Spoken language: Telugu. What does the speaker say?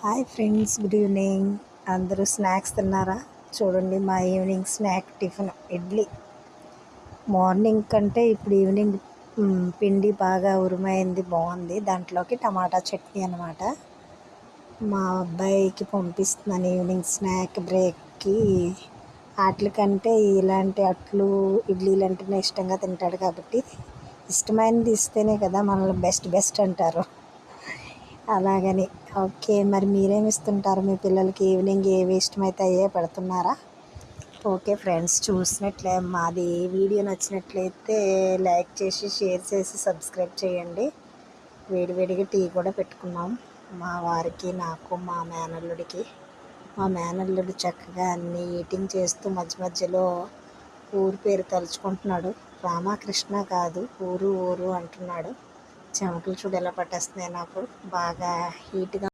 Hi friends, good evening. అందరూ స్నాక్స్ తిన్నారా? చూడండి, మా evening snack tiffin idli. Morning కంటే ఇప్పుడు ఈవినింగ్ పిండి బాగా ఉరుమైంది, బాగుంది. దాంట్లోకి టమాటా చట్నీ అనమాట. మా అబ్బాయికి పంపిస్తున్నాను ఈవినింగ్ స్నాక్ బ్రేక్కి. వాటికంటే ఇలాంటి అట్లు ఇడ్లీలు అంటేనే ఇష్టంగా తింటాడు కాబట్టి ఇష్టమైనది ఇస్తేనే కదా మనల్ని బెస్ట్ బెస్ట్ అంటారు. అలాగని ఓకే. మరి మీరేమి ఇస్తుంటారు మీ పిల్లలకి? ఈవినింగ్ ఏవి ఇష్టమైతే అయ్యే పెడుతున్నారా? ఓకే ఫ్రెండ్స్, మాది వీడియో నచ్చినట్లయితే లైక్ చేసి, షేర్ చేసి, సబ్స్క్రైబ్ చేయండి. వేడివేడిగా టీ కూడా పెట్టుకున్నాం మా వారికి, నాకు, మా మేనల్లుడికి. మా మేనల్లుడు చక్కగా అన్నీ ఈటింగ్ చేస్తూ మధ్య మధ్యలో ఊరు పేరు తలుచుకుంటున్నాడు. రామకృష్ణ కాదు, ఊరు ఊరు అంటున్నాడు. చెమటలు చూడు ఎలా పట్టేస్తున్నాయి నాకు. బాగా హీట్గా